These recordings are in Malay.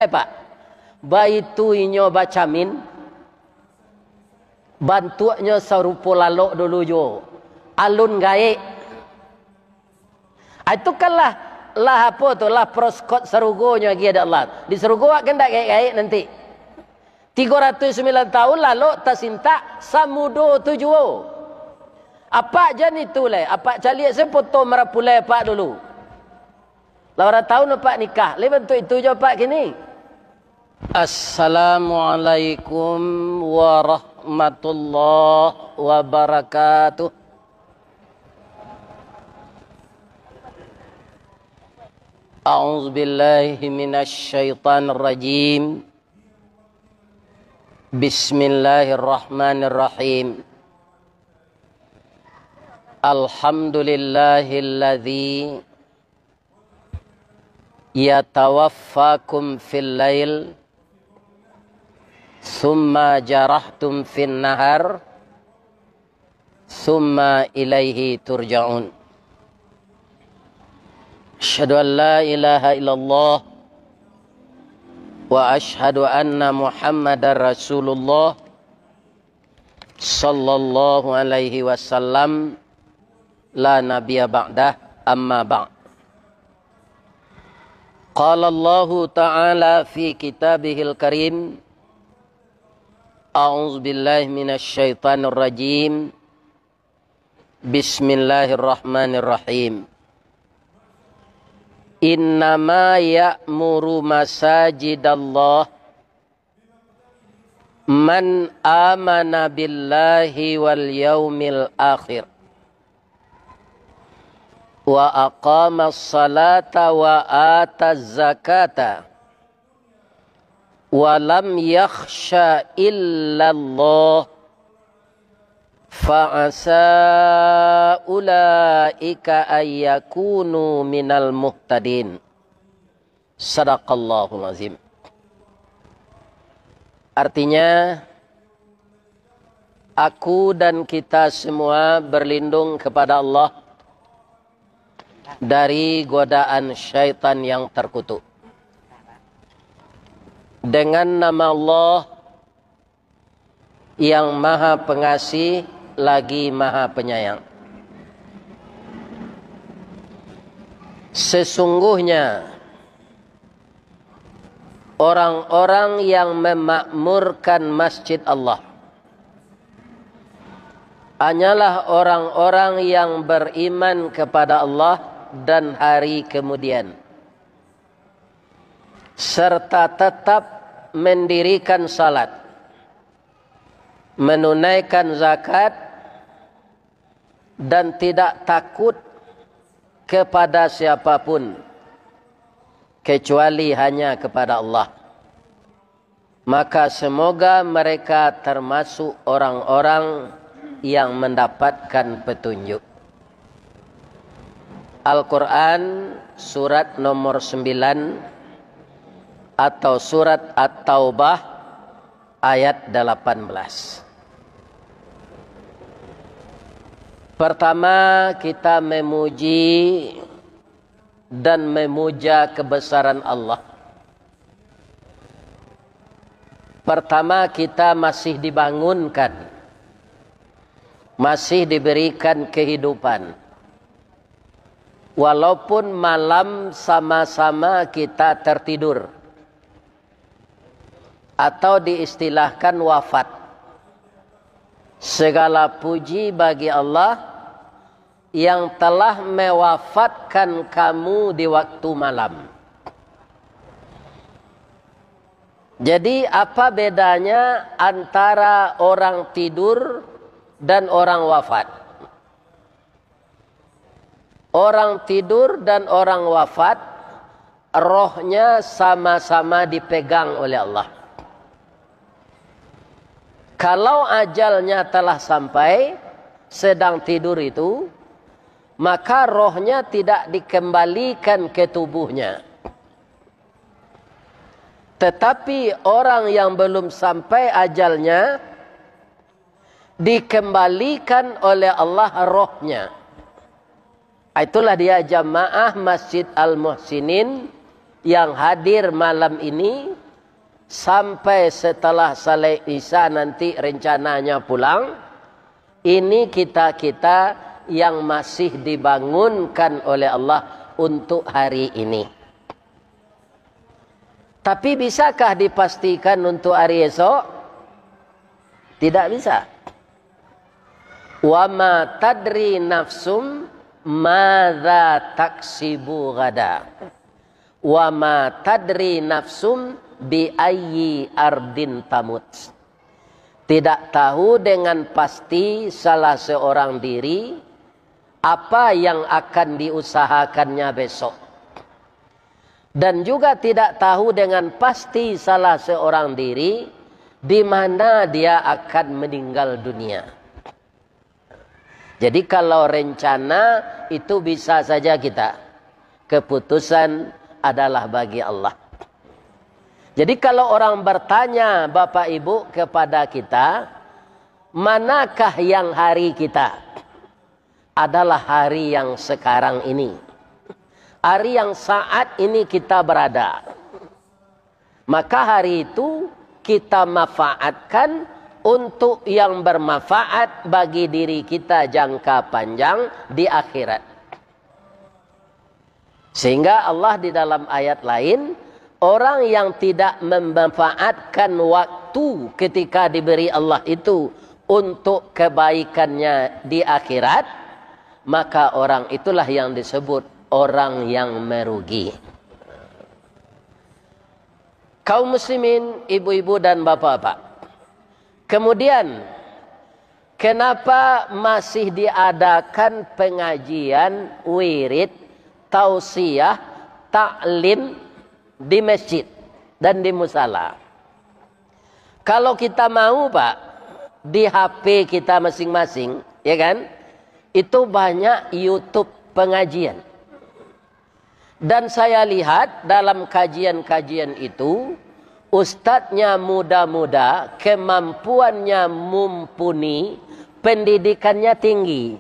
Pak, baitu inyo bacamin, bantuannya serupa lalok dulu jo, alun gaek. Itu kan lah apa tu lah proskot serugonya lagi ada Allah. Di serugo kan tak gaek nanti. 309 tahun lalu tersinta samudo tujuo. Apa jan itu le? Apa caliak saya foto merapulai Pak dulu. Lawan tahun Pak nikah. Lepas itu je Pak kini. Assalamualaikum warahmatullahi wabarakatuh. A'udzu billahi minasy syaithanir rajim. Bismillahirrahmanirrahim. Alhamdulillahilladzi yatawaffakum fil lail thumma jarahtum fin nahar thumma ilaihi turja'un. Asyhadu an la ilaha illallah wa asyhadu anna Muhammadar Rasulullah sallallahu alaihi wasallam la nabiyya ba'dah amma ba'd. Qala Allah ta'ala fi kitabihil karim a'udzu billahi minasy syaithanir rajim. Bismillahirrahmanirrahim. Innama ya'muru masajidallah man amana billahi wal yaumil akhir wa aqama as-salata wa ataz zakata wa lam yakhsha illallah fa'asa ulaika ayyakunu minal muhtadin. Sadaqallahul azim. Artinya, aku dan kita semua berlindung kepada Allah dari godaan syaitan yang terkutuk. Dengan nama Allah yang maha pengasih lagi maha penyayang. Sesungguhnya orang-orang yang memakmurkan masjid Allah hanyalah orang-orang yang beriman kepada Allah dan hari kemudian, serta tetap mendirikan salat, menunaikan zakat, dan tidak takut kepada siapapun kecuali hanya kepada Allah. Maka semoga mereka termasuk orang-orang yang mendapatkan petunjuk. Al-Quran surat nomor 9 atau surat At-Taubah ayat 18. Pertama, kita memuji dan memuja kebesaran Allah. Pertama, kita masih dibangunkan, masih diberikan kehidupan. Walaupun malam sama-sama kita tertidur, atau diistilahkan wafat. Segala puji bagi Allah yang telah mewafatkan kamu di waktu malam. Jadi apa bedanya antara orang tidur dan orang wafat? Orang tidur dan orang wafat, rohnya sama-sama dipegang oleh Allah. Kalau ajalnya telah sampai, sedang tidur itu, maka rohnya tidak dikembalikan ke tubuhnya. Tetapi orang yang belum sampai ajalnya, dikembalikan oleh Allah rohnya. Itulah dia jamaah Masjid Al-Muhsinin yang hadir malam ini sampai setelah salat Isya nanti rencananya pulang. Ini kita-kita yang masih dibangunkan oleh Allah untuk hari ini. Tapi bisakah dipastikan untuk hari esok? Tidak bisa. Wa ma tadri nafsum madza taksibu gada. Wa ma tadri nafsum bi ayyi ardin tamut. Tidak tahu dengan pasti salah seorang diri apa yang akan diusahakannya besok. Dan juga tidak tahu dengan pasti salah seorang diri di mana dia akan meninggal dunia. Jadi kalau rencana itu bisa saja kita. Keputusan adalah bagi Allah. Jadi kalau orang bertanya Bapak Ibu kepada kita, manakah yang hari kita? Adalah hari yang sekarang ini. Hari yang saat ini kita berada. Maka hari itu kita manfaatkan untuk yang bermanfaat bagi diri kita jangka panjang di akhirat. Sehingga Allah di dalam ayat lain, orang yang tidak memanfaatkan waktu ketika diberi Allah itu untuk kebaikannya di akhirat, maka orang itulah yang disebut orang yang merugi. Kaum muslimin, ibu-ibu dan bapak-bapak. Kemudian, kenapa masih diadakan pengajian, wirid, tausiah, taklim di masjid dan di musala? Kalau kita mau Pak, di HP kita masing-masing, ya kan? Itu banyak YouTube pengajian. Dan saya lihat dalam kajian-kajian itu, ustadznya muda-muda, kemampuannya mumpuni, pendidikannya tinggi.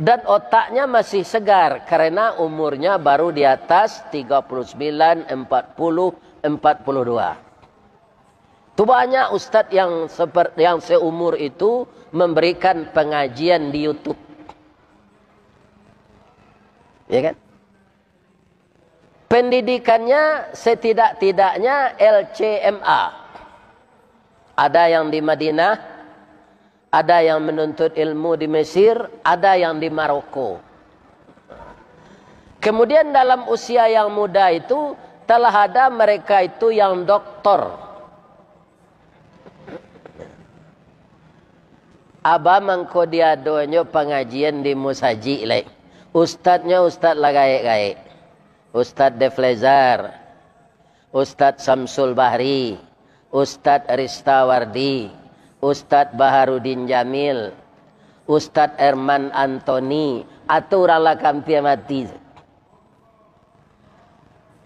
Dan otaknya masih segar karena umurnya baru di atas 39, 40, 42. Itu banyak ustadz yang seumur itu memberikan pengajian di YouTube. Ya kan? Pendidikannya setidak-tidaknya LCMA. Ada yang di Madinah, ada yang menuntut ilmu di Mesir, ada yang di Maroko. Kemudian dalam usia yang muda itu telah ada mereka itu yang doktor. Aba mangko dia doanya pengajian di Musaji lek. Ustadznya ustadz lah gaik-gaik. Ustadz Deflezar, Ustadz Samsul Bahri, Ustadz Ristawardi, Ustadz Baharudin Jamil, Ustadz Erman Antoni, atau orang lakampi mati.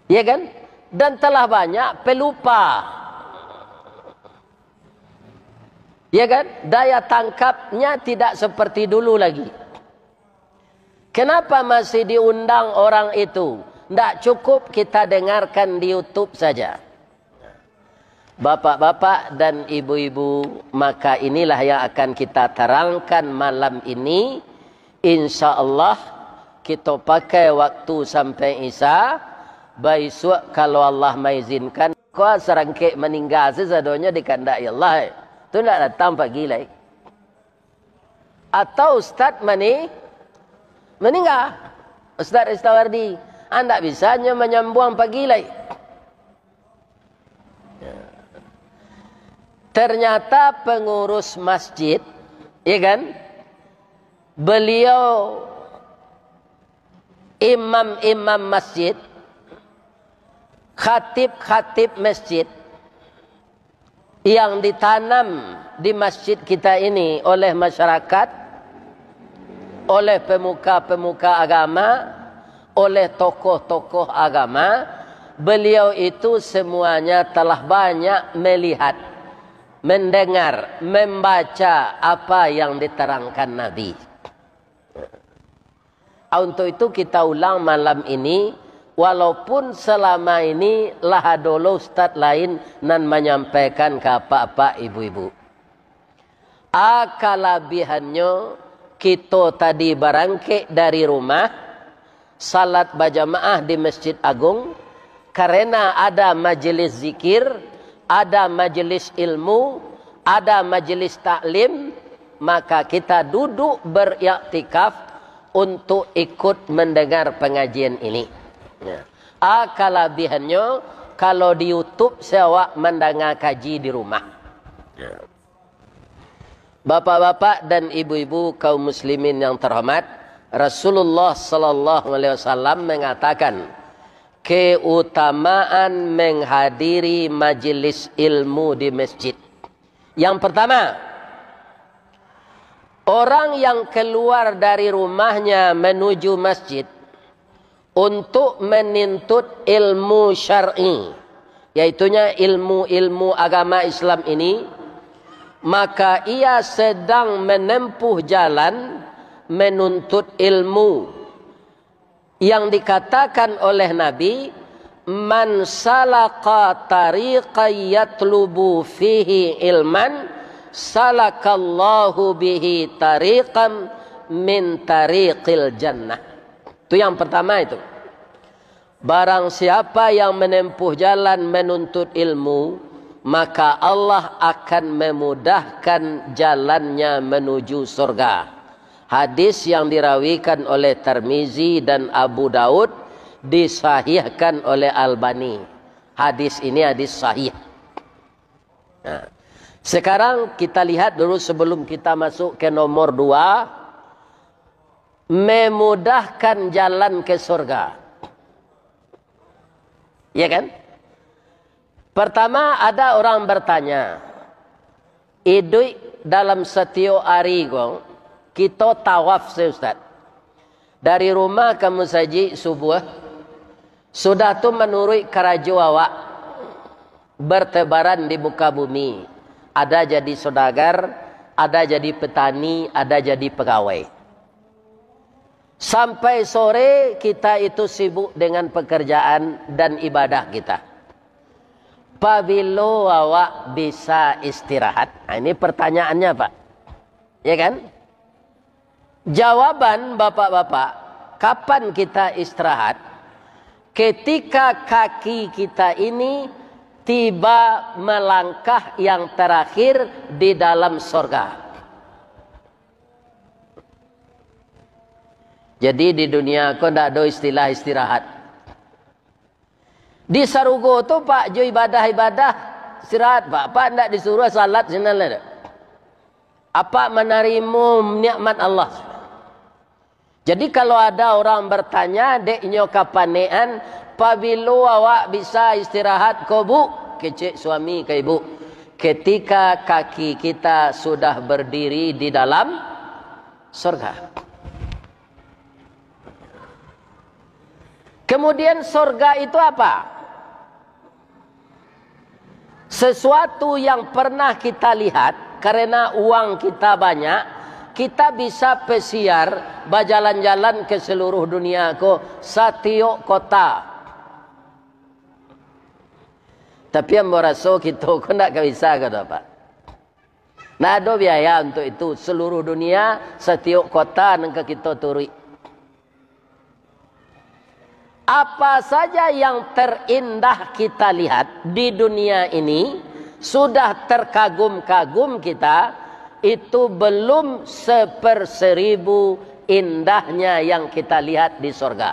Ya kan? Dan telah banyak pelupa. Ya kan? Daya tangkapnya tidak seperti dulu lagi. Kenapa masih diundang orang itu? Tidak cukup kita dengarkan di YouTube saja. Bapak-bapak dan ibu-ibu, maka inilah yang akan kita terangkan malam ini. Insya Allah kita pakai waktu sampai Isya. Besok kalau Allah mengizinkan, kau serangkik meninggal sesadonya dikandai Allah. Itu tidak datang pagi lagi. Atau Ustaz meninggal. Ustaz Ristawardi. Anda bisa hanya menyambung pagi lagi. Ternyata pengurus masjid, ya kan? Beliau imam-imam masjid, khatib-khatib masjid yang ditanam di masjid kita ini oleh masyarakat, oleh pemuka-pemuka agama, oleh tokoh-tokoh agama, beliau itu semuanya telah banyak melihat, mendengar, membaca apa yang diterangkan Nabi. Untuk itu kita ulang malam ini walaupun selama ini lah dulu ustaz lain nan menyampaikan ke apa-apa ibu-ibu. Kalabihannya kita tadi barangkit dari rumah, salat berjamaah di Masjid Agung, karena ada majelis zikir, ada majelis ilmu, ada majelis taklim, maka kita duduk beriktikaf untuk ikut mendengar pengajian ini. Ya. Kalabihannya kalau di YouTube saya mendengar kaji di rumah. Ya. Bapak-bapak dan ibu-ibu kaum muslimin yang terhormat, Rasulullah sallallahu alaihi wasallam mengatakan keutamaan menghadiri majelis ilmu di masjid. Yang pertama, orang yang keluar dari rumahnya menuju masjid untuk menuntut ilmu syar'i, yaitunya ilmu-ilmu agama Islam ini, maka ia sedang menempuh jalan menuntut ilmu yang dikatakan oleh Nabi, man salaka tariqan yatlubu fihi ilman salakallahu bihi tariqan min tariqil jannah. Itu yang pertama itu. Barang siapa yang menempuh jalan menuntut ilmu, maka Allah akan memudahkan jalannya menuju surga. Hadis yang dirawikan oleh Tirmizi dan Abu Daud, disahihkan oleh Albani. Hadis ini hadis sahih. Nah, sekarang kita lihat dulu sebelum kita masuk ke nomor 2, memudahkan jalan ke surga. Ya kan? Pertama, ada orang bertanya, idui dalam setiap hari kita tawaf Ustaz. Dari rumah ke masjid subuh, sudah tu menurut kerajo awak bertebaran di muka bumi. Ada jadi saudagar, ada jadi petani, ada jadi pegawai. Sampai sore kita itu sibuk dengan pekerjaan dan ibadah kita. Pabilo awak bisa istirahat? Nah, ini pertanyaannya Pak. Ya kan? Jawaban bapak-bapak, kapan kita istirahat? Ketika kaki kita ini tiba melangkah yang terakhir di dalam surga. Jadi di dunia kau tidak ada istilah istirahat. Di Sarugo tu Pak jo ibadah-ibadah istirahat Pak. Pak tidak disuruh salat sebenarnya. Apa menerima nikmat Allah. Jadi kalau ada orang bertanya, deknya kapanean, pabilo awak bisa istirahat kau bu? Kecik suami ke ibu. Ketika kaki kita sudah berdiri di dalam surga. Kemudian surga itu apa? Sesuatu yang pernah kita lihat, karena uang kita banyak, kita bisa pesiar berjalan-jalan ke seluruh dunia ke setiap kota. Tapi yang merasa kita kok tidak bisa kata Pak. Nah ada biaya untuk itu, seluruh dunia setiap kota nengka kita turui. Apa saja yang terindah kita lihat di dunia ini, sudah terkagum-kagum kita, itu belum 1/1000 indahnya yang kita lihat di surga.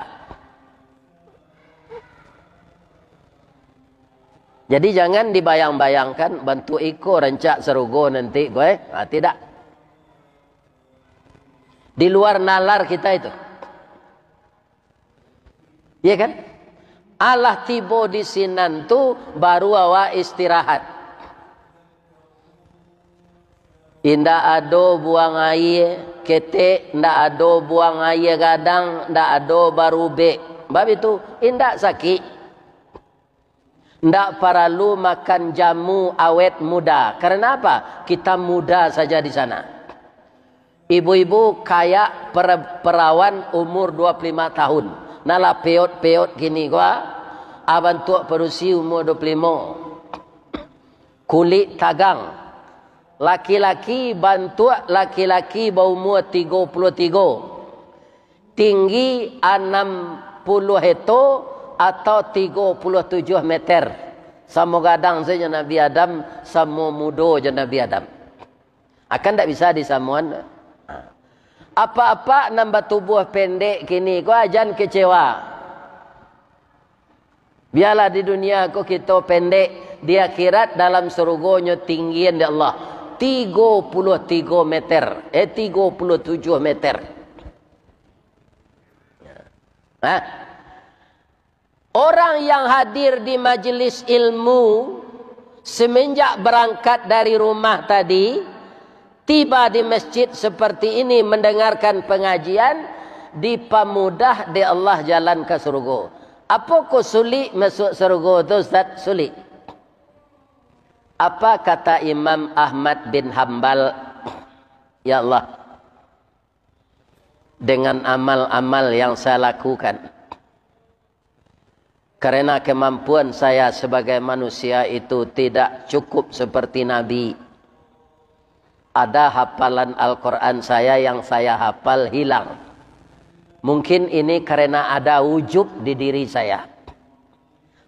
Jadi jangan dibayang-bayangkan bantu iko rencak serugo nanti gue. Nah, tidak. Di luar nalar kita itu. Ya kan? Allah tiba di sinan tu baru awak istirahat. Indah ado buang air ketek, ndak ado buang air gadang, ndak ado baru be. Bab itu indah sakit. Ndak perlu makan jamu awet muda. Karena apa? Kita muda saja di sana. Ibu-ibu kayak perawan umur 25 tahun. Nala peot-peot gini gua. Aban tua perusi umur 25. Kulit tagang. Laki-laki bantuak laki-laki berumur 33. Tinggi 60 hekto atau 37 meter. Sama gadang saja Nabi Adam, sama mudo je Nabi Adam. Akan tak bisa disamuan. Apa-apa nambah tubuh pendek kini kau jangan kecewa. Biarlah di dunia kau kita pendek, di akhirat dalam surganya tinggian di Allah 33 meter, 37 meter. Orang yang hadir di majelis ilmu semenjak berangkat dari rumah tadi, tiba di masjid seperti ini mendengarkan pengajian, dipamudah di Allah jalan ke surga. Apa kau sulit masuk surga tu Ustaz? Sulit. Apa kata Imam Ahmad bin Hanbal? Ya Allah, dengan amal-amal yang saya lakukan, karena kemampuan saya sebagai manusia itu tidak cukup seperti Nabi. Ada hafalan Al-Quran saya yang saya hafal hilang. Mungkin ini karena ada wujub di diri saya.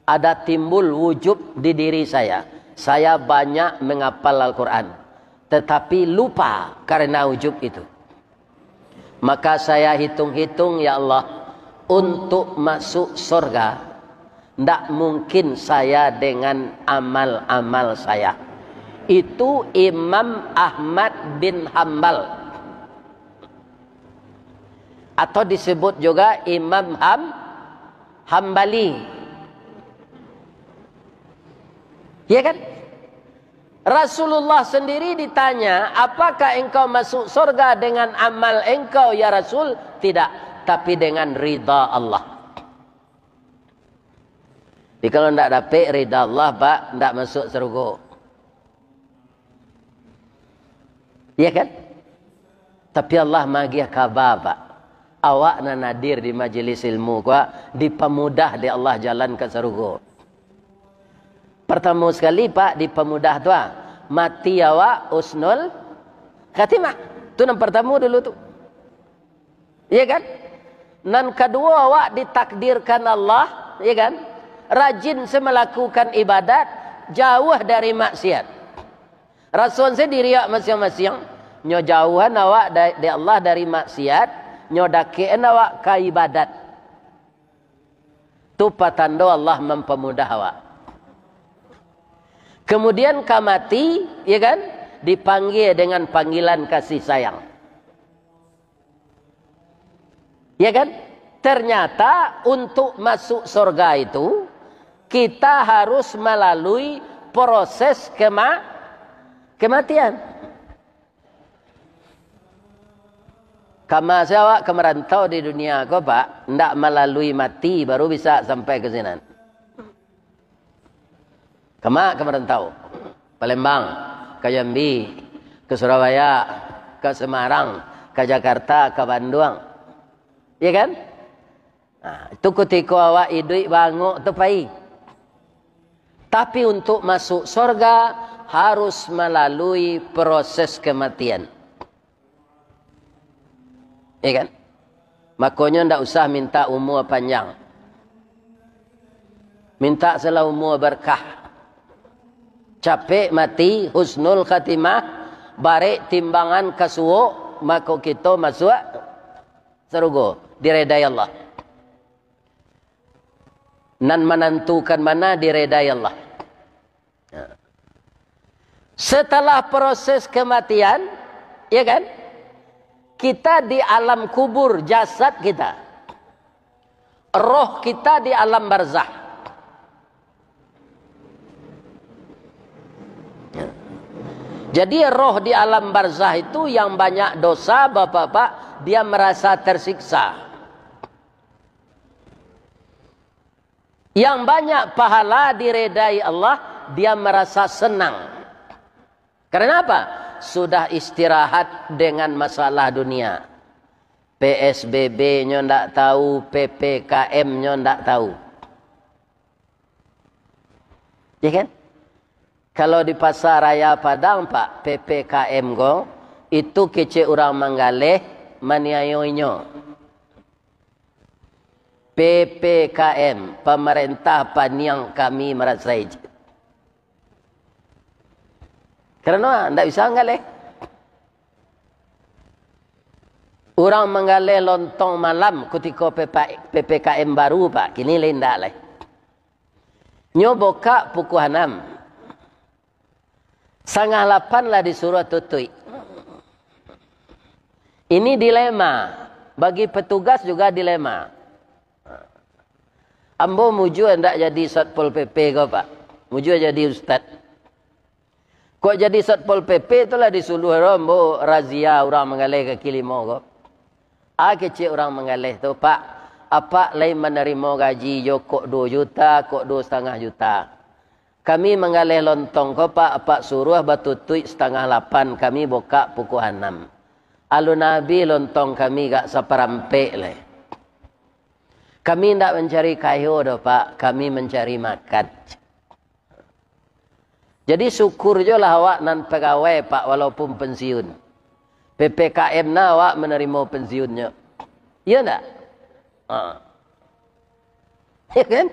Ada timbul wujub di diri saya. Saya banyak menghafal Al-Quran, tetapi lupa karena wujub itu. Maka saya hitung-hitung, ya Allah, untuk masuk surga tidak mungkin saya dengan amal-amal saya. Itu Imam Ahmad bin Hanbal, atau disebut juga Imam Hambali. Ya kan? Rasulullah sendiri ditanya, apakah engkau masuk surga dengan amal engkau ya Rasul? Tidak, tapi dengan ridha Allah. Jadi kalau tidak dapat ridha Allah, Pak, tidak masuk surga. Ya kan? Tapi Allah magih kabar, Pak. Awak na nadir di majlis ilmu, Pak, dipemudah di Allah jalan ke surga. Pertama sekali, Pak, dipemudah tu, mati awak usnul khatimah. Itu yang pertama dulu tu. Ya kan? Dan kedua, awak ditakdirkan Allah, ya kan? Rajin melakukan ibadat, jauh dari maksiat. Rasul saya diriak masing-masing, nyo jauhan awak dari Allah dari maksiat, nyo dakean awak ke ibadat. Tu patando Allah mempemudah awak. Kemudian kamati, ya kan, dipanggil dengan panggilan kasih sayang. Ya kan? Ternyata untuk masuk surga itu kita harus melalui proses kematian. Kama saya kemerantau di dunia kau, Pak, ndak melalui mati baru bisa sampai ke sini. Kama kemerantau, Palembang, ke Jambi, ke Surabaya, ke Semarang, ke Jakarta, ke Bandung. Ya kan? Nah, itu ketika awak hidup banguk tu pai. Tapi untuk masuk surga harus melalui proses kematian. Ya kan? Makanya ndak usah minta umur panjang. Minta salah umur berkah. Capek mati, husnul khatimah, barek timbangan kasuo, maka kita masuk surga, diredai Allah. Nan menentukan mana diredai Allah. Setelah proses kematian, ya kan? Kita di alam kubur, jasad kita. Roh kita di alam barzah. Jadi roh di alam barzah itu yang banyak dosa, bapak-bapak, dia merasa tersiksa. Yang banyak pahala diredai Allah, dia merasa senang. Karena apa? Sudah istirahat dengan masalah dunia. PSBB-nya ndak tahu, PPKM-nya ndak tahu. Ya kan? Kalau di pasar raya Padang Pak, PPKM go, itu kece orang menggaleh maniayoinyo. PPKM, pemerintah paniang kami merasai. Karena ndak bisa menggaleh. Orang menggaleh lontong malam ketika PPKM baru Pak, kini lain ndak leh. Nyo boka pukul 6. 7:30 lah disuruh tutui. Ini dilema. Bagi petugas juga dilema. Ambo muju hendak jadi Satpol PP kau Pak. Muju jadi ustaz. Kok jadi Satpol PP itulah disuruh ambo razia orang mengalih ke Kilimo kau. Kecil orang mengalih tu Pak. Apa lain menerima gaji yo kok 2 juta, kok 2,5 juta. Kami mengalih lontong ko Pak suruh batutui 7:30 kami buka pukul 6. Alun Nabi lontong kami gak saperampek leh. Kami tidak mencari kayu doh Pak, kami mencari makan. Jadi syukur je lah awak nan pegawai Pak walaupun pensiun. PPKM na awak menerima pensiunnya. Iya tak? Ya kan?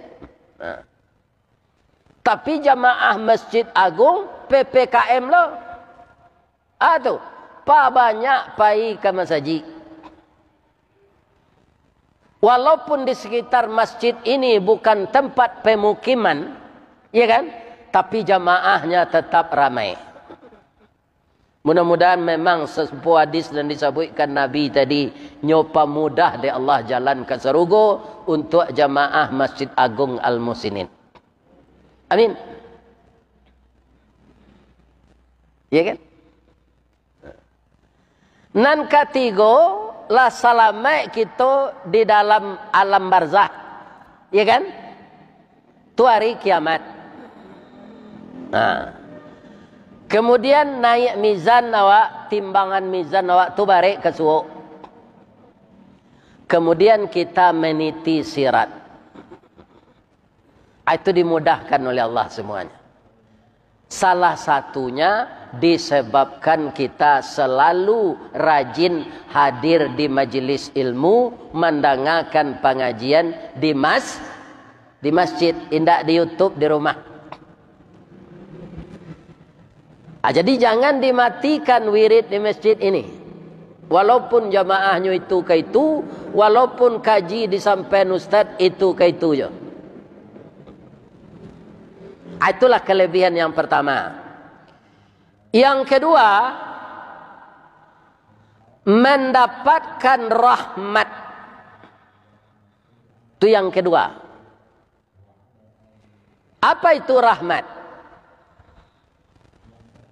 Tapi jamaah Masjid Agung PPKM lo. Aduh, pa banyak pai ke masjid. Walaupun di sekitar masjid ini bukan tempat pemukiman, ya kan? Tapi jamaahnya tetap ramai. Mudah-mudahan memang sebuah hadis dan disebutkan Nabi tadi, nyopa mudah di Allah jalan ke surga untuk jamaah Masjid Agung Al-Musinin. Amin. Ya kan? Nan ketiga lah selamat kita di dalam alam barzah. Ya kan? Tu hari kiamat. Nah. Kemudian naik mizan awak, timbangan mizan awak tu balik ke suhu. Kemudian kita meniti sirat. Itu dimudahkan oleh Allah semuanya. Salah satunya disebabkan kita selalu rajin hadir di majelis ilmu, mendengarkan pengajian di masjid, indak di YouTube di rumah. Jadi jangan dimatikan wirid di masjid ini. Walaupun jamaahnya itu ke itu, walaupun kaji disampaikan ustaz itu ke itu je. Itulah kelebihan yang pertama. Yang kedua, mendapatkan rahmat. Itu yang kedua. Apa itu rahmat?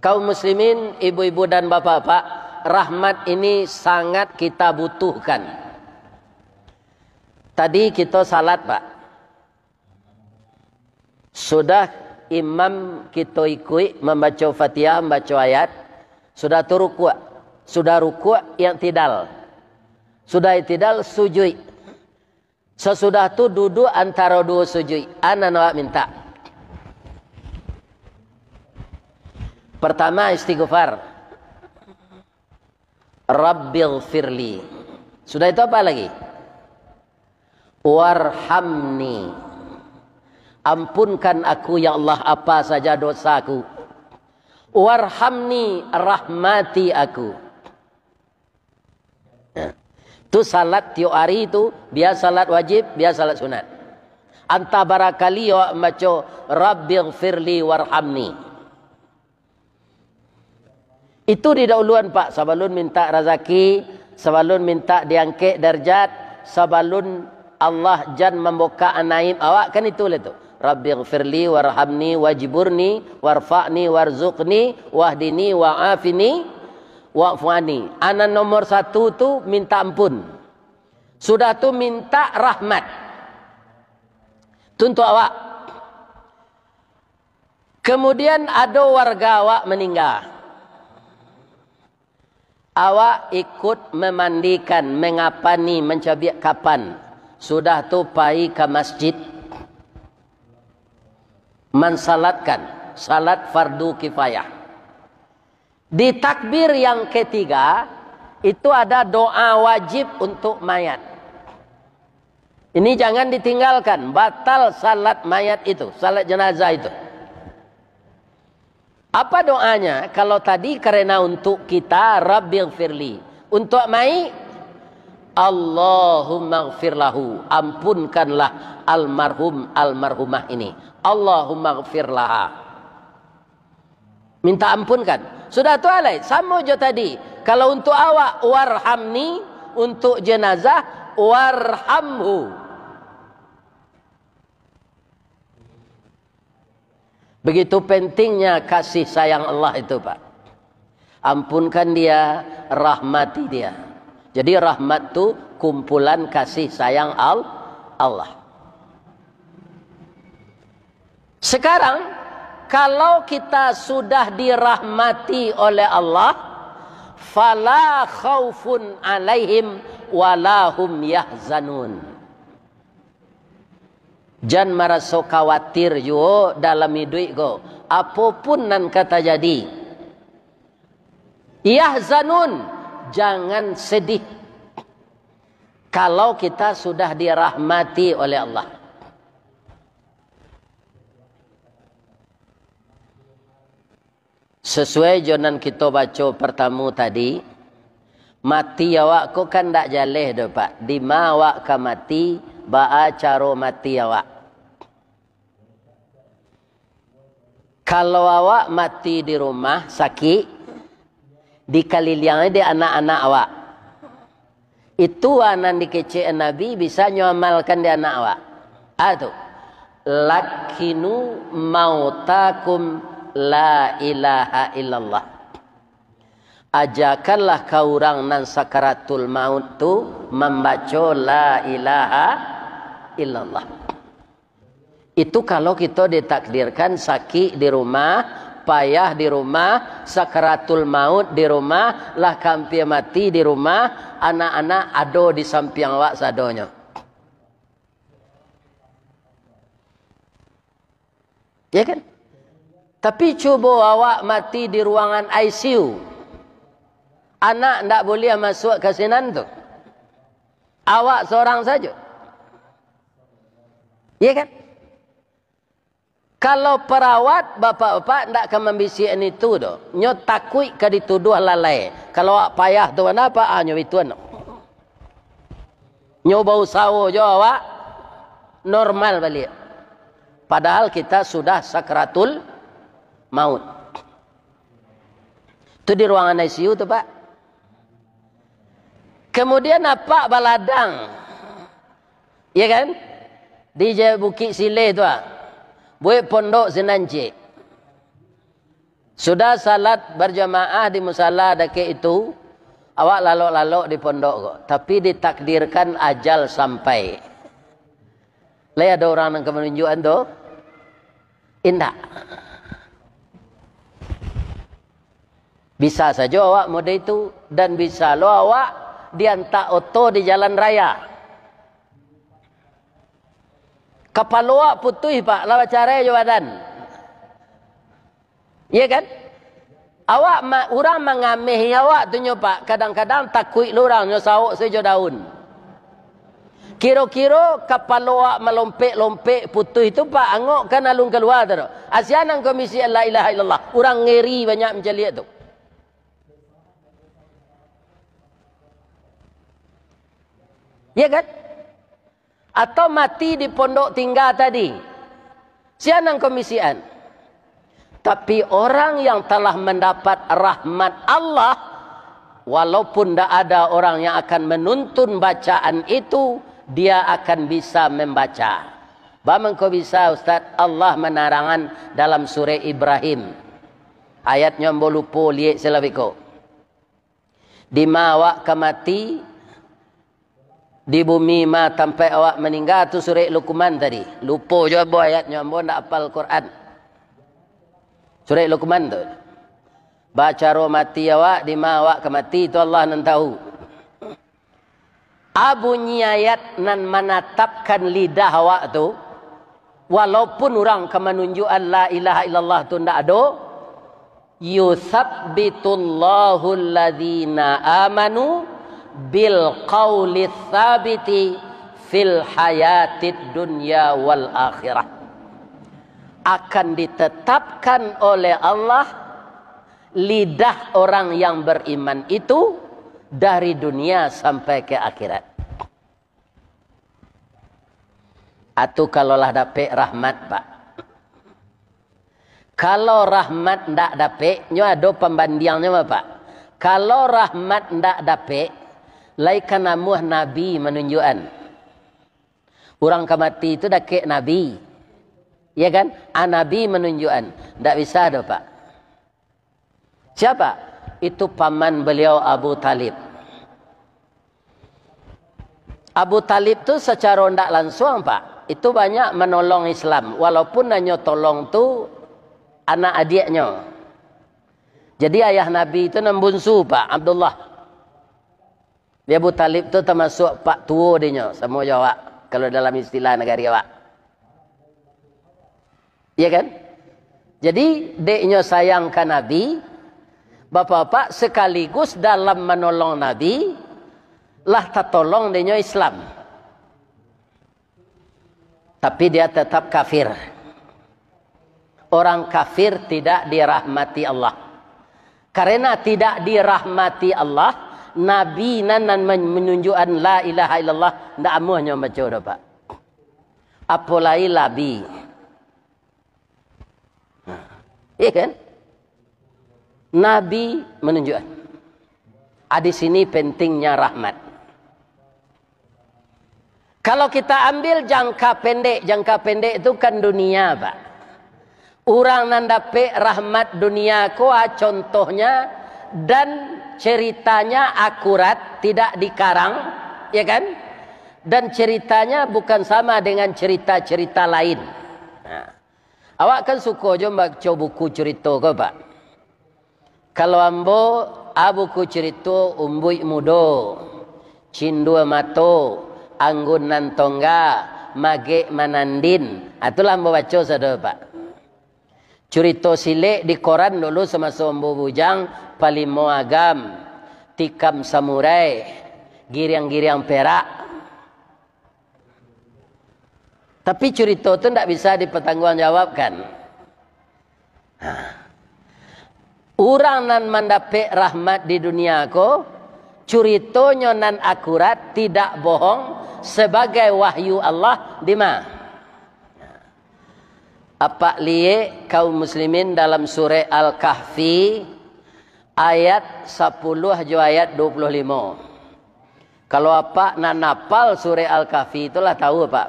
Kaum muslimin, ibu-ibu dan bapak-bapak, rahmat ini sangat kita butuhkan. Tadi kita salat Pak. Sudah imam kita ikut membaca Fatihah, membaca ayat, sudah rukuk, sudah rukuk yang tidal, sudah tidal sujud, sesudah tu duduk antara dua sujud. Ana nak minta pertama istighfar, Rabbighfirli. Sudah itu apa lagi? Warhamni. Ampunkan aku ya Allah apa saja dosaku. Warhamni, rahmati aku. Itu salat tiap hari itu, dia salat wajib, dia salat sunat. Anta barakali ya maco Rabbighfirli warhamni. Itu didahuluan Pak, sebelum minta rezeki, sebelum minta diangkat darjat, sebelum Allah jan membuka anaim awak, kan itu lah tu. Rabbighfirli warhamni wajburni warfa'ni warzuqni wahdini wa'afini wa'fuani. Ana nomor 1 tu minta ampun. Sudah tu minta rahmat. Untuk awak. Kemudian ada warga awak meninggal. Awak ikut memandikan, mengapani, mencabik kapan. Sudah tu pergi ke masjid. Mensalatkan. Salat fardu kifayah. Di takbir yang ketiga, itu ada doa wajib untuk mayat. Ini jangan ditinggalkan. Batal salat mayat itu. Salat jenazah itu. Apa doanya? Kalau tadi karena untuk kita, Rabbighfirli. Untuk mai, Allahumma gfirlahu. Ampunkanlah almarhum, almarhumah ini. Allahumma gfirlaha. Minta ampunkan. Sudah tu alai. Sama je tadi. Kalau untuk awak, warhamni. Untuk jenazah, warhamhu. Begitu pentingnya kasih sayang Allah itu, Pak. Ampunkan dia, rahmati dia. Jadi rahmat itu kumpulan kasih sayang Allah. Sekarang, kalau kita sudah dirahmati oleh Allah, fala khaufun alaihim walahum yahzanun. Jangan merasa khawatir juga dalam hidup kau. Apapun nan kata jadi. Yahzanun. Jangan sedih. Kalau kita sudah dirahmati oleh Allah. Sesuai jonan kita baca pertama tadi. Mati awak kau kan tak jaleh dah, Pak. Di ma awak ka mati. Ba'a caro mati awak. Kalau awak mati di rumah sakit, dikelilingi di anak-anak awak. Itu anak dikecek Nabi bisa nyamalkan di anak awak. Itu. Lakinu mautakum la ilaha illallah. Ajakanlah kau orang nan sakaratul maut tu membaca la ilaha illallah. Itu kalau kita ditakdirkan sakit di rumah, payah di rumah, sakaratul maut di rumah, lah kampir mati di rumah, anak-anak ada di samping awak sadonya. Ya kan? Tapi cuba awak mati di ruangan ICU. Anak tak boleh masuk ke sinan tu. Awak seorang saja. Ya kan? Kalau perawat, bapak-bapak tak akan membisikan itu tu. Nyo takut ke dituduh lalai. Kalau awak payah tu apa? Nyo itu. Nyo bau sawo jo awak. Normal balik. Padahal kita sudah sakratul maut. Itu di ruangan ICU tu, Pak. Kemudian apa baladang? Ya kan? Di Bukit Sileh tu. Buat pondok Senanci. Sudah salat berjamaah di musala dekat itu. Awak lalok-lalok di pondok kok. Tapi ditakdirkan ajal sampai. Lihat ada orang yang kemenunjukan tu. Indah. Bisa saja awak mode itu. Dan bisa lo awak diantak oto di jalan raya. Kapal awak putih, Pak. Lawa cara jawadan. Iya kan? Awak orang mengamih awak tu nyo, Pak. Kadang-kadang takut orang nyo sawak sejo daun. Kira-kira kapal awak melompek-lompek putih itu, Pak. Angok kan alung keluar tu. Asianang komisi la ilaha illallah. Orang ngeri banyak macam lihat tu. Iya kan? Atau mati di pondok tinggal tadi. Sianang komisian. Tapi orang yang telah mendapat rahmat Allah, walaupun tidak ada orang yang akan menuntun bacaan itu, dia akan bisa membaca. Bagaimana kau bisa, Ustaz? Allah menarangan dalam surah Ibrahim. Ayatnya lupa lihat selawiko. Di mawak kemati, di bumi ma sampai awak meninggal tu surah Luqman tadi. Lupa je ayatnya, ambo nak hafal Quran. Surah Luqman tu. Baca roh mati awak, di mana awak kemati, itu Allah nan tahu. Abu nyayat nan menatapkan lidah awak tu, walaupun orang kemenunjukan la ilaha illallah tu ndak ada, yuthabbitullahu alladhina amanu bil qawli tsabiti fil hayatid dunya wal akhirah. Akan ditetapkan oleh Allah lidah orang yang beriman itu dari dunia sampai ke akhirat. Atau kalaulah dapat rahmat, Pak. Kalau rahmat ndak dapat, nyo ada pembandingnya, Pak. Kalau rahmat ndak dapat, laikan namuh nabi menunjukkan. Orang kemati itu dah ke nabi. Ya kan? Nabi menunjukkan. Ndak bisa dah, Pak. Siapa? Itu paman beliau Abu Talib. Abu Talib tu secara ndak langsung, Pak, itu banyak menolong Islam. Walaupun hanya tolong tu anak adiknya. Jadi ayah Nabi itu nembunsu, Pak, Abdullah. Dia Abu Talib tu termasuk Pak tua dia, semua jawab. Kalau dalam istilah negara awak. Ya kan? Jadi deknya sayangkan Nabi. Bapak-bapak sekaligus dalam menolong Nabi lah tertolong dengan Islam. Tapi dia tetap kafir. Orang kafir tidak dirahmati Allah. Karena tidak dirahmati Allah, Nabi nan menunjukkan la ilaha illallah ndak amuhnya baca dah, Pak. Apalagi labi. Iya kan? Nabi menunjukkan. Di sini pentingnya rahmat. Kalau kita ambil jangka pendek itu kan dunia, Pak. Orang nan dapat rahmat dunia contohnya dan ceritanya akurat, tidak dikarang, ya kan? Dan ceritanya bukan sama dengan cerita-cerita lain. Nah, awak kan suka je baca buku cerita ke, Pak? Kalau ambo buku cerita Umbui Mudo, Cindua Mato, Anggun Nantongga, Mage Manandin. Itulah ambo baca saudara, Pak. Cerita silik di koran dulu semasa ambo bujang, Palimo Agam, Tikam Samurai, Giriang-giriang Perak. Tapi cerita itu tidak bisa dipertanggungjawabkan. Orang nan mendapat rahmat di dunia ko, ceritanya nan akurat, tidak bohong, sebagai wahyu Allah di mana? Apa liye kaum muslimin dalam surah Al-Kahfi ayat 10 jo ayat 25. Kalau apa nan napal surah Al-Kahfi itulah tahu, Pak.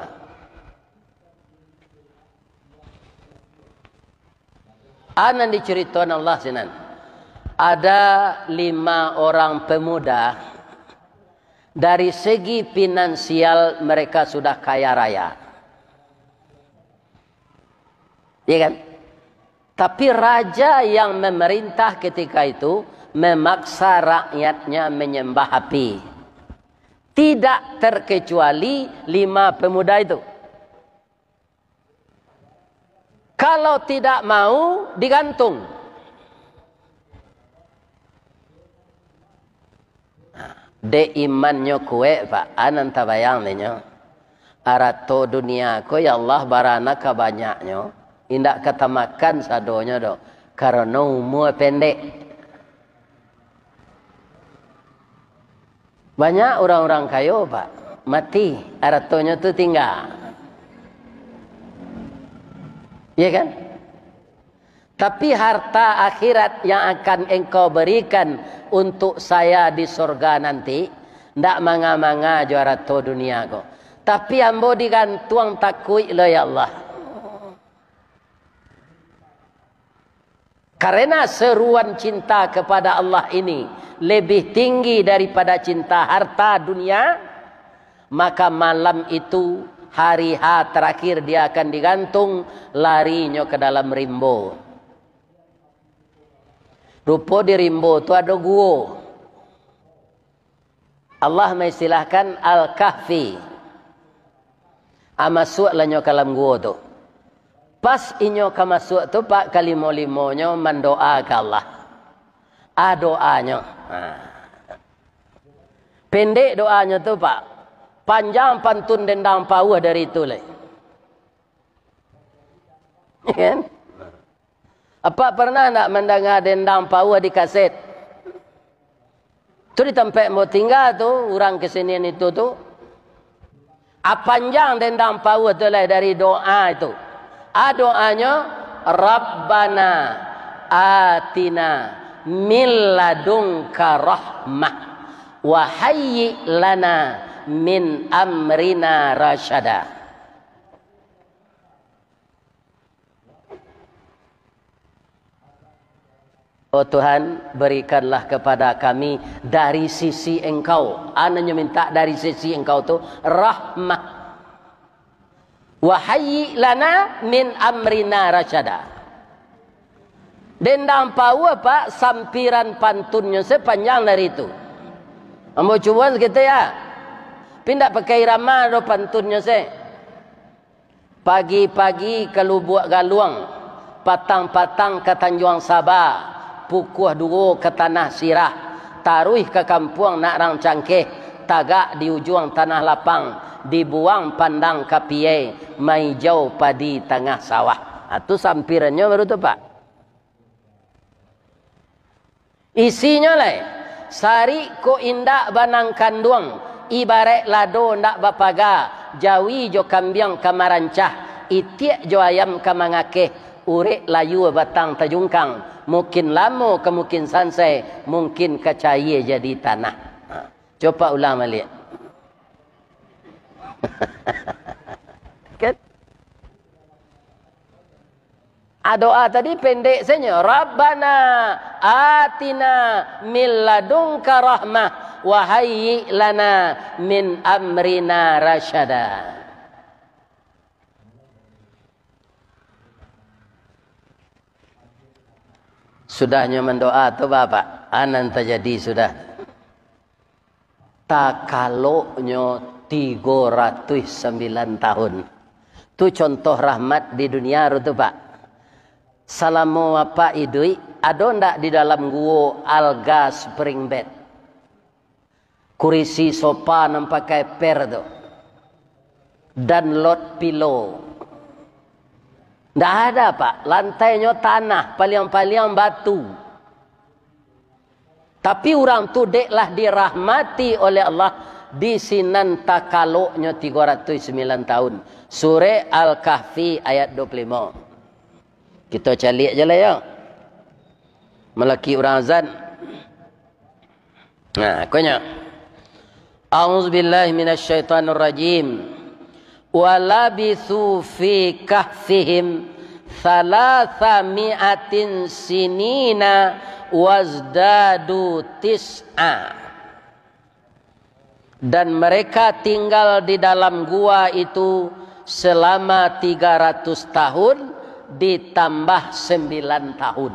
Anan diceritakan Allah sinan. Ada 5 orang pemuda, dari segi finansial mereka sudah kaya raya. Ya kan? Tapi raja yang memerintah ketika itu memaksa rakyatnya menyembah api. Tidak terkecuali 5 pemuda itu. Kalau tidak mau, digantung. De imannya kue, Pak, anan tabayang nyo. Arato dunia ko ya Allah barana kabanyaknya, indak kata makan sadonya do, karena umur pendek. Banyak orang-orang kayo, Pak, mati, aratonya tu tinggal. Ya kan? Tapi harta akhirat yang akan engkau berikan untuk saya di surga nanti, ndak manga-manga juara to dunia ko. Tapi ambo digantung takui lo ya Allah. Karena seruan cinta kepada Allah ini lebih tinggi daripada cinta harta dunia, maka malam itu hari H terakhir dia akan digantung, larinya ke dalam rimbo. Rupa di rimbo tu ada gua. Allah mengistilahkan Al-Kahfi. Masuklah nyo kalam gua tu. Pas inyo ka masuk tu pak kalimo-limonyo mendoa ke Allah. Doanya. Pendek doanya tu pak. Panjang pantun dendang pauh dari itu le. Kan? Apa pernah nak mendengar dendang pauh di kaset? Tu di tempat mau tinggal tu orang kesenian itu tu. Panjang dendang pauh tu le dari doa itu. Doanya Rabbana atina min ladunka rahmah wa hayyi lana min amrina rasyada. Oh Tuhan, berikanlah kepada kami dari sisi Engkau. Anaknya minta dari sisi Engkau tu rahmah. Wa hayyi lana min amrina rasyada. Dendang pau apa sampiran pantunnya sepanjang dari itu. Ambo cuban kita ya. Pindah pakai irama do pantunnya se. Pagi-pagi ke Lubuk Galuang, patang-patang ke Tanjung Sabah, pukuh dua ke Tanah Sirah, taruh ke kampung nak rang cangkeh, tagak di ujung Tanah Lapang, dibuang pandang kapie, mai jauh padi tengah sawah. Itu sampirannya baru tu pak. Isinya lah, sari ko indak banang kanduang, ibarat lado ndak bapaga, jawi jo kambiang kamarancah, itiak jo ayam kamangakeh, urek layu batang tajungkang, mungkin lamo ke mungkin sansai, mungkin kacaya jadi tanah. Coba ulang balik. Kan? Doa tadi pendek saja. Rabbana atina min ladunka rahmah wa hayyi lana min amrina rasyada. Sudahnya mendoa tu Bapak, anan terjadi sudah. Takaloknya 309 tahun. Tu contoh rahmat di dunia tu Pak. Salamu apa idui, ada ndak di dalam gua alga spring bed? Kurisi sofa yang pakai per tu. Dan lot pillow. Ndak ada Pak, lantainya tanah, paling-paling batu. Tapi orang tu deklah dirahmati oleh Allah di sinan takaloknya 309 tahun. Surah Al-Kahfi ayat 25. Kita cari aja lah ya. Melaki orang azan. Nah, akunya. A'udzubillahi minasyaitonirrajim. Walabithu fi kahfihim 300 sinina wazdadu tis'a. Dan mereka tinggal di dalam gua itu selama 300 tahun ditambah 9 tahun.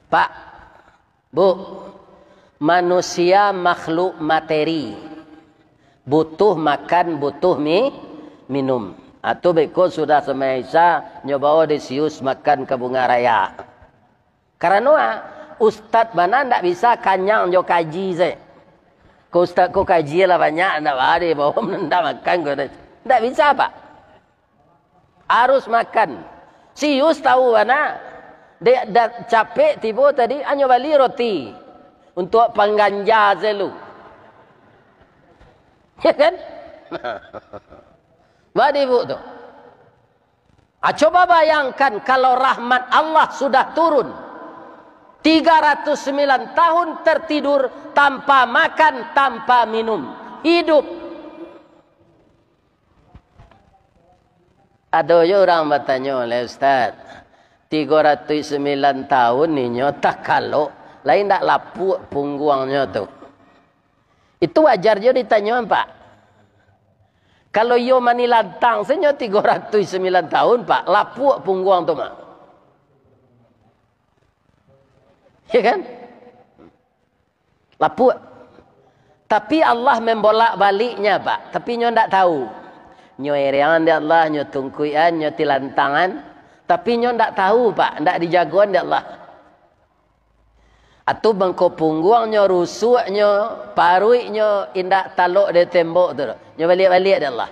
Pak, Bu, manusia makhluk materi, butuh makan, butuh minum. Atau beko sudah semasa nyoba Odysseus makan ke bunga raya. Karena ustad mana ndak bisa kanyang jo kaji se. Ko ustad ko kaji lah banyak ndak ada bawa ndak makan ko. Ndak bisa Pak. Harus makan. Sius tahu mana? Dia dah capek tiba tadi hanya beli roti untuk pengganja zelu. Ya kan? Badi bu tu. Coba bayangkan kalau rahmat Allah sudah turun. 309 tahun tertidur tanpa makan, tanpa minum. Hidup. Ada orang bertanya oleh Ustaz, 309 tahun ni tak kalau lain tak lapuk punggungnya tu. Itu wajar je ditanya Pak. Kalau yo mani lantang senyo 309 tahun pak, lapuk pungguang tu mak. Ya kan? Lapuk. Tapi Allah membolak baliknya pak. Tapi nyo ndak tahu. Nyo erean di Allah, nyo tungkuian, nyo tilantangan. Tapi nyo ndak tahu pak, ndak dijagoan di Allah. Atau bangko pungguang nyo rusuk nyo, parui nyo indak taluk di tembok tu. Nyo balik-balik di Allah.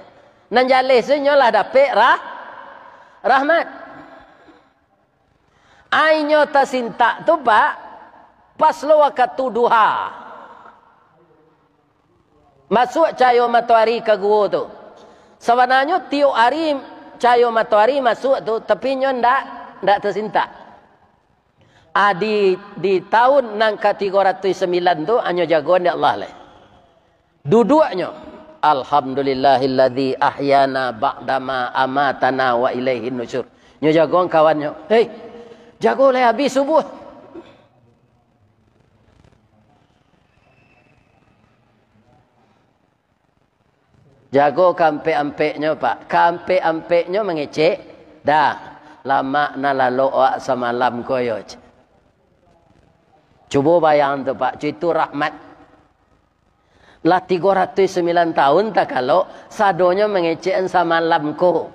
Nan jalih senyo lah dapet rahmat. Ainyo tasintak tu pak, pas lo waktu duha. Masuk cahaya matahari ke gua tu. Sebenarnya tiap hari cahaya matahari masuk tu, tapi nyo ndak tersintak. Di tahun nang ke-309 tu anyo jagoan di Allah leh. Duduknya alhamdulillahilladzi ahyana ba'dama amatana wa ilaihin nusyur. Nyo jagoan kawannya, "Hei, jago leh habis subuh." Jago kampe-ampeknya pak. Kampe-ampeknya mengecek. Dah. Lama na lalu semalam koyo. Cuba bayang tu pak. Itu rahmat. Lah 309 tahun tak kalau. Sadonya mengecek semalam ko.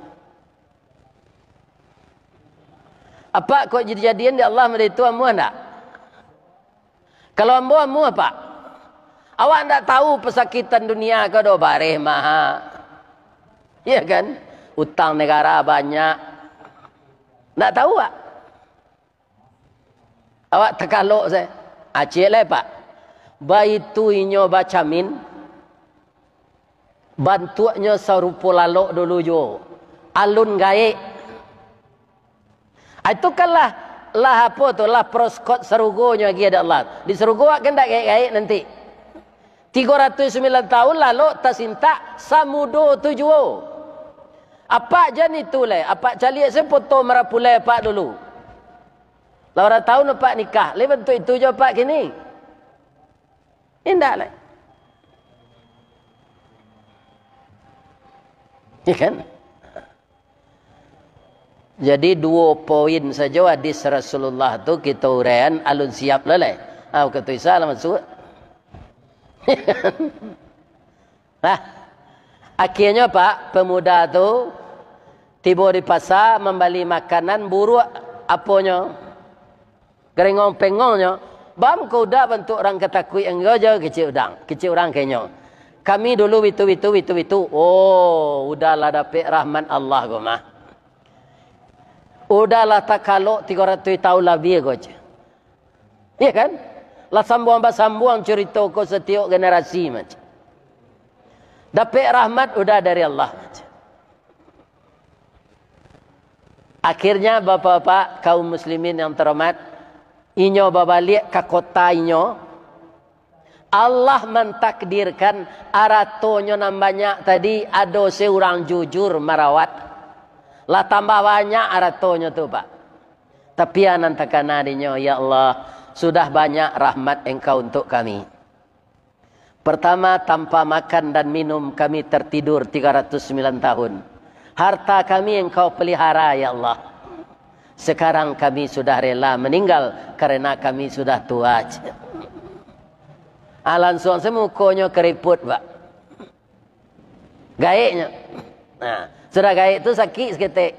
Apa kok jadi-jadian di Allah menjadi tuan mu enggak? Kalau ambu apa? Awak tak tahu pesakitan dunia ke do bareh maha. Iya kan? Utang negara banyak. Tak tahu tak? Awak terkaluk saya. Acik lah pak. Baitu inyo bacamin. Bantuannya sarupo lalok dulu jo. Alun gaik. Itu kan lah apa tu? Lah proskot serugonya lagi ada Allah. Di serugo kan tak gaik-gaik nanti. 309 tahun lalu tasintak samudo tujuo. Apa jan itu le? Apa caliak saya foto merapulai pak dulu. Laura tahun pak nikah. Le bentuk itu je pak kini. Indah le. Ya kan? Jadi 2 poin saja hadis Rasulullah tu kita uraian alun siap le. Kata Isa lah masuk. Nah, akhirnya pak pemuda tu tiba di pasar membeli makanan buruk apanya gerengong pengongnya bam kau dah bentuk orang ketakui engkau je kecil orang kayaknya kami dulu itu oh udahlah dapat rahmat Allah kau mah udahlah tak kalau 300 tahun lebih kau je iya kan. Lah sambuang cerita ko setiap generasi macam. Dapat rahmat udah dari Allah macam. Akhirnya bapak-bapak kaum muslimin yang terhormat, inyo babalik ke kota inyo. Allah mentakdirkan aratonyo nan banyak tadi ada seorang jujur merawat. Lah tambah banyak aratonyo tu pak. Tapi anan takana dinyo ya Allah. Sudah banyak rahmat engkau untuk kami. Pertama, tanpa makan dan minum kami tertidur 309 tahun. Harta kami engkau pelihara ya Allah. Sekarang kami sudah rela meninggal karena kami sudah tua. Langsung semukonya keriput pak. Gaiknya. Nah, sudah gaik itu sakit seketik.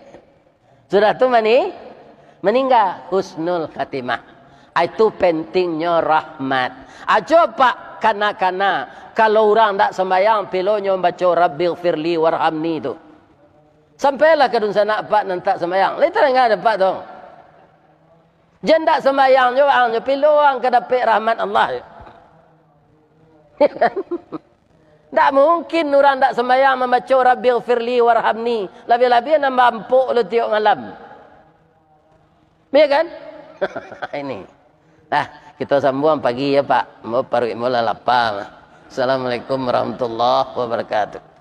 Sudah tu meninggal. Husnul khatimah. Itu pentingnya rahmat. Coba kana-kana kalau orang tak sembahyang pilonyo baca Rabbighfirli warhamni tu. Sampailah ke dunia nak pak nan tak sembahyang. Lepas enggak ada pak tu. Jangan tak sembahyang jo ang piluang ke dapat rahmat Allah. Tak mungkin orang tak sembahyang membaca Rabbighfirli warhamni. Lebih-lebih nak mampu lu tiok ngalam. Ya kan? Ini. Kita sambung pagi ya Pak. Mau paru mula lapar. Assalamualaikum warahmatullahi wabarakatuh.